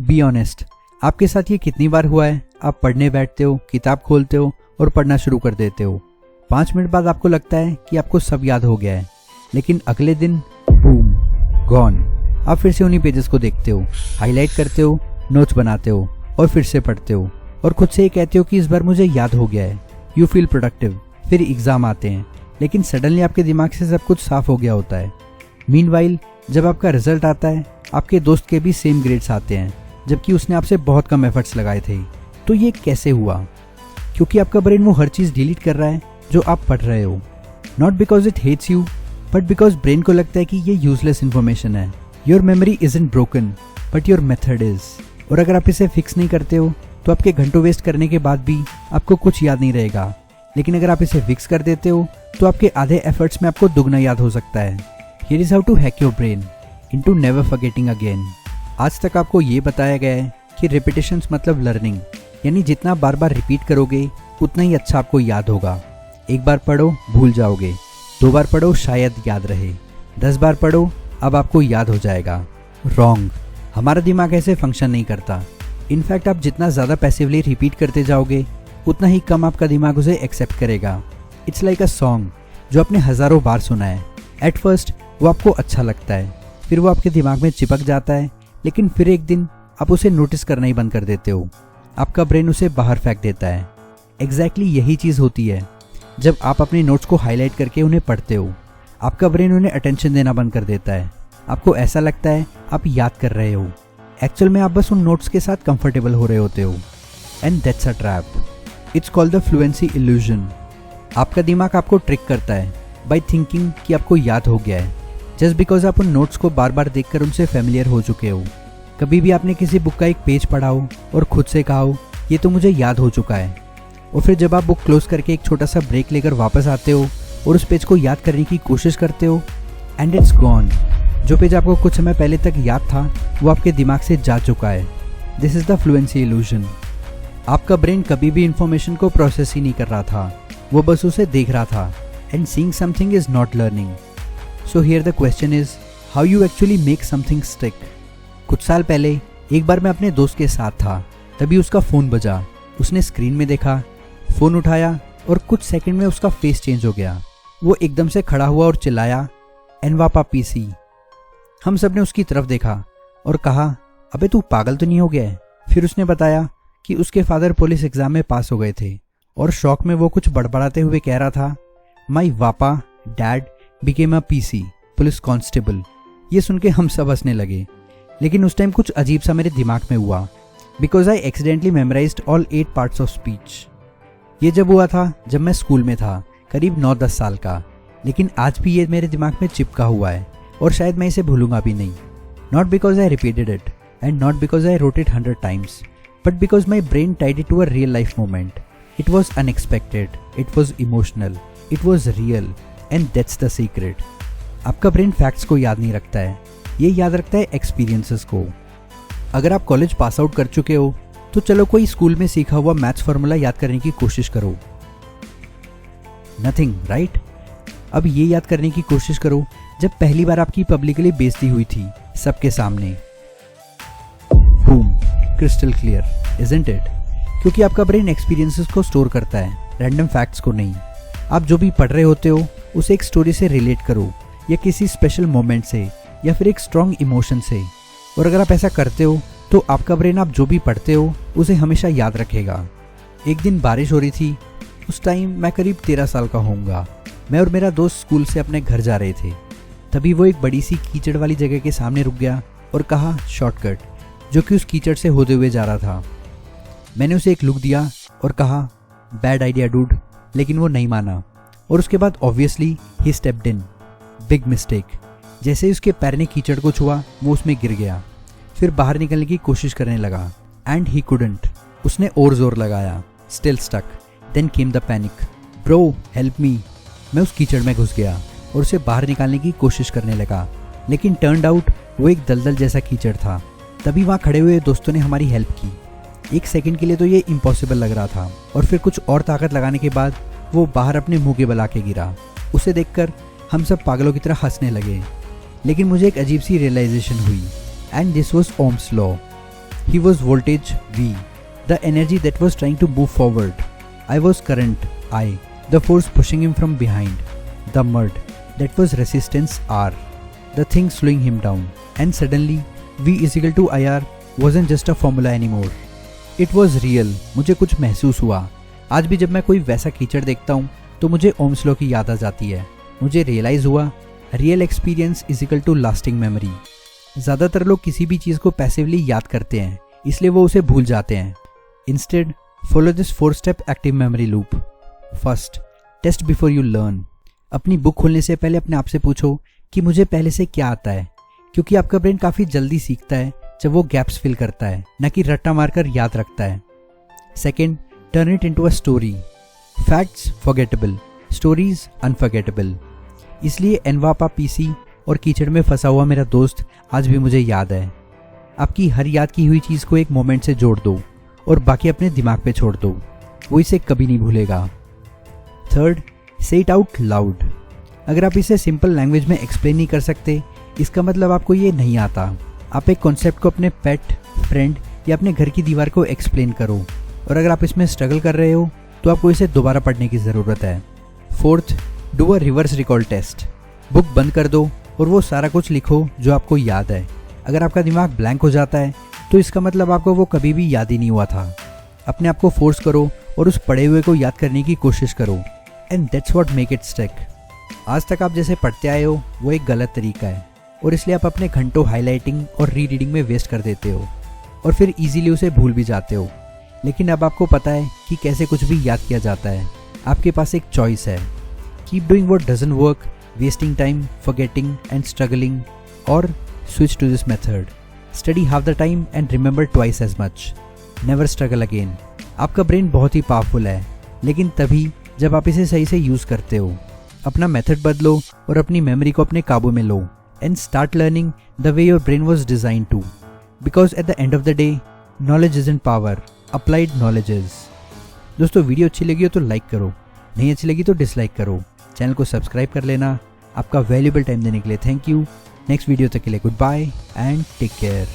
Be honest, आपके साथ ये कितनी बार हुआ है? आप पढ़ने बैठते हो, किताब खोलते हो और पढ़ना शुरू कर देते हो। 5 मिनट बाद आपको लगता है कि आपको सब याद हो गया है, लेकिन अगले दिन बूम, गॉन। आप फिर से उन्हीं पेजेस को देखते हो, हाईलाइट करते हो, नोट्स बनाते हो और फिर से पढ़ते हो और खुद से ये कहते हो कि इस बार मुझे याद हो गया है। You feel productive. फिर एग्जाम आते हैं, लेकिन सडनली आपके दिमाग से सब कुछ साफ हो गया होता है। मीनवाइल जब आपका रिजल्ट आता है, आपके दोस्त के भी सेम ग्रेड्स आते हैं, जबकि उसने आपसे बहुत कम एफर्ट्स लगाए थे। तो ये कैसे हुआ? क्योंकि आपका ब्रेन वो हर चीज़ डिलीट कर रहा है जो आप पढ़ रहे हो। Not because it hates you, but because brain को लगता है कि ये यूजलेस इन्फॉर्मेशन है। Your memory isn't broken, but your method is. और अगर आप इसे फिक्स नहीं करते हो तो आपके घंटों वेस्ट करने के बाद भी आपको कुछ याद नहीं रहेगा। लेकिन अगर आप इसे फिक्स कर देते हो तो आपके आधे एफर्ट्स में आपको दुगना याद हो सकता है। Here is how to hack your brain into never forgetting again. आज तक आपको ये बताया गया है कि रिपीटेशंस मतलब लर्निंग, यानी जितना बार बार रिपीट करोगे उतना ही अच्छा आपको याद होगा। 1 बार पढ़ो, भूल जाओगे। 2 बार पढ़ो, शायद याद रहे। 10 बार पढ़ो, अब आपको याद हो जाएगा। रॉन्ग। हमारा दिमाग ऐसे फंक्शन नहीं करता। इनफैक्ट आप जितना ज़्यादा पैसिवली रिपीट करते जाओगे उतना ही कम आपका दिमाग उसे एक्सेप्ट करेगा। इट्स लाइक अ सॉन्ग जो आपने हज़ारों बार सुना है। एट फर्स्ट वो आपको अच्छा लगता है, फिर वो आपके दिमाग में चिपक जाता है, लेकिन फिर एक दिन आप उसे नोटिस करना ही बंद कर देते हो। आपका ब्रेन उसे बाहर फेंक देता है। एग्जैक्टली यही चीज़ होती है जब आप अपने नोट्स को हाईलाइट करके उन्हें पढ़ते हो। आपका ब्रेन उन्हें अटेंशन देना बंद कर देता है। आपको ऐसा लगता है आप याद कर रहे हो, एक्चुअल में आप बस उन नोट्स के साथ कंफर्टेबल हो रहे होते हो। And that's a trap. It's called the fluency illusion. आपका दिमाग आपको ट्रिक करता है बाय थिंकिंग कि आपको याद हो गया है, जस्ट बिकॉज आप उन नोट्स को बार बार देखकर उनसे फेमिलियर हो चुके हो। कभी भी आपने किसी बुक का एक पेज पढ़ा हो और खुद से कहा हो ये तो मुझे याद हो चुका है, और फिर जब आप बुक क्लोज करके एक छोटा सा ब्रेक लेकर वापस आते हो और उस पेज को याद करने की कोशिश करते हो, एंड इट्स गॉन। जो पेज आपको कुछ समय पहले तक याद था वो आपके दिमाग से जा चुका है। This is the fluency illusion. आपका ब्रेन कभी भी इंफॉर्मेशन को प्रोसेस ही नहीं कर रहा था, वो बस उसे देख रहा था। And seeing something is not learning. So here the question is how you actually make something stick. कुछ साल पहले एक बार मैं अपने दोस्त के साथ था, तभी उसका फ़ोन बजा। उसने स्क्रीन में देखा, फ़ोन उठाया और कुछ सेकंड में उसका फेस चेंज हो गया। वो एकदम से खड़ा हुआ और चिल्लाया, एनवापा पीसी। हम सब ने उसकी तरफ देखा और कहा, अबे तू पागल तो नहीं हो गया है? फिर उसने बताया कि उसके फादर पुलिस एग्जाम में पास हो गए थे और शौक में वो कुछ बड़बड़ाते हुए कह रहा था, माई वापा dad became a PC police constable. ये सुन के हम सब हंसने लगे, लेकिन उस टाइम कुछ अजीब सा मेरे दिमाग में हुआ, because I accidentally memorised all 8 parts of speech. ये जब हुआ था जब मैं स्कूल में था, करीब 9-10 साल का, लेकिन आज भी ये मेरे दिमाग में चिपका हुआ है और शायद मैं इसे भूलूंगा भी नहीं। Not because I repeated it and not because I wrote it 100 times, but because my brain tied it to a real life moment. It was unexpected, it was emotional, it was real, and that's the secret. आपका brain facts को याद नहीं रखता है, ये याद रखता है एक्सपीरियंसेस को। अगर आप कॉलेज पास आउट कर चुके हो तो चलो कोई स्कूल में सीखा हुआ मैथ्स फार्मूला याद करने की कोशिश करो। Nothing, right? अब ये याद करने की कोशिश करो जब पहली बार आपकी पब्लिकली बेइज्जती हुई थी सबके सामने। Boom, crystal clear, isn't it? क्योंकि आपका ब्रेन एक्सपीरियंसेस को स्टोर करता है, रैंडम फैक्ट्स को नहीं। आप जो भी पढ़ रहे होते हो उसे एक स्टोरी से रिलेट करो, या किसी स्पेशल मोमेंट से, या फिर एक स्ट्रॉन्ग इमोशन से। और अगर आप ऐसा करते हो तो आपका ब्रेन आप जो भी पढ़ते हो उसे हमेशा याद रखेगा। एक दिन बारिश हो रही थी। उस टाइम मैं करीब 13 साल का होऊंगा। मैं और मेरा दोस्त स्कूल से अपने घर जा रहे थे। तभी वो एक बड़ी सी कीचड़ वाली जगह के सामने रुक गया और कहा शॉर्टकट, जो कि उस कीचड़ से होते हुए जा रहा था। मैंने उसे एक लुक दिया और कहा बैड आइडिया डूड, लेकिन वो नहीं माना। और उसके बाद obviously he stepped in, big mistake. जैसे ही उसके पैर ने कीचड़ को छुआ वो उसमें गिर गया, फिर बाहर निकलने की कोशिश करने लगा एंड ही कुडंट। उसने और जोर लगाया, still stuck. Then came the panic, bro help me. मैं उस कीचड़ में घुस गया और उसे बाहर निकालने की कोशिश करने लगा, लेकिन टर्न्ड आउट वो एक दलदल जैसा कीचड़ था। तभी वहाँ खड़े हुए दोस्तों ने हमारी हेल्प की। एक सेकंड के लिए तो ये इम्पॉसिबल लग रहा था, और फिर कुछ और ताकत लगाने के बाद वो बाहर अपने मुंह के बल आके गिरा। उसे देखकर हम सब पागलों की तरह हंसने लगे, लेकिन मुझे एक अजीब सी रियलाइजेशन हुई, and this was Ohm's law. He was voltage V, the energy that was trying to move forward. I was current I, the force pushing him from behind. The mud, that was resistance R, the thing slowing him down. And suddenly, V is equal to IR wasn't just a formula anymore. It was real. मुझे कुछ महसूस हुआ. आज भी जब मैं कोई वैसा कीचड़ देखता हूँ तो मुझे ओम्स लॉ की याद आ जाती है. मुझे रियलाइज़ हुआ real experience is equal to lasting memory. ज़्यादातर लोग किसी भी चीज़ को पैसिवली याद करते हैं, इसलिए वो उसे भूल जाते हैं. Instead follow this 4 step active memory loop. First, test before you learn. अपनी बुक खोलने से पहले अपने आप से पूछो कि मुझे पहले से क्या आता है, क्योंकि आपका ब्रेन काफ़ी जल्दी सीखता है जब वो गैप्स फिल करता है, न कि रट्टा मारकर याद रखता है. Second, turn it into a story. Facts forgettable, stories unforgettable. इसलिए एनवापा पीसी और कीचड़ में फंसा हुआ मेरा दोस्त आज भी मुझे याद है. आपकी हर याद की हुई चीज़ को एक मोमेंट से जोड़ दो और बाकी अपने दिमाग पे छोड़ दो, वो इसे कभी नहीं भूलेगा. थर्ड, से इट आउट लाउड. अगर आप इसे सिंपल लैंग्वेज में एक्सप्लेन नहीं कर सकते, इसका मतलब आपको ये नहीं आता. आप एक कॉन्सेप्ट को अपने पेट, फ्रेंड या अपने घर की दीवार को एक्सप्लेन करो, और अगर आप इसमें स्ट्रगल कर रहे हो तो आपको इसे दोबारा पढ़ने की ज़रूरत है. Fourth, do a reverse recall test. Book बंद कर दो और वो सारा कुछ लिखो जो आपको याद है. अगर आपका दिमाग ब्लैंक हो जाता है तो इसका मतलब आपको वो कभी भी याद ही नहीं हुआ था. अपने आप को फोर्स करो और उस पढ़े हुए को याद करने की कोशिश करो, and that's what make it stick. आज तक आप जैसे पढ़ते आए हो वो एक गलत तरीका है, और इसलिए आप अपने घंटों हाईलाइटिंग और रीरीडिंग में वेस्ट कर देते हो और फिर इजीली उसे भूल भी जाते हो. लेकिन अब आपको पता है कि कैसे कुछ भी याद किया जाता है. आपके पास एक चॉइस है. Keep doing what doesn't work, wasting time, forgetting and struggling, और switch to this method. Study half the time and remember twice as much. Never struggle again. आपका ब्रेन बहुत ही पावरफुल है, लेकिन तभी जब आप इसे सही से यूज़ करते हो. अपना मेथड बदलो और अपनी मेमोरी को अपने काबू में लो, and start learning the way your brain was designed to. Because at the end of the day, knowledge isn't power, applied knowledge is. दोस्तों, वीडियो अच्छी लगी हो तो लाइक करो, नहीं अच्छी लगी तो डिसलाइक करो. चैनल को सब्सक्राइब कर लेना. आपका वैल्यूएबल टाइम देने के लिए थैंक यू. नेक्स्ट वीडियो तक के लिए goodbye and take care.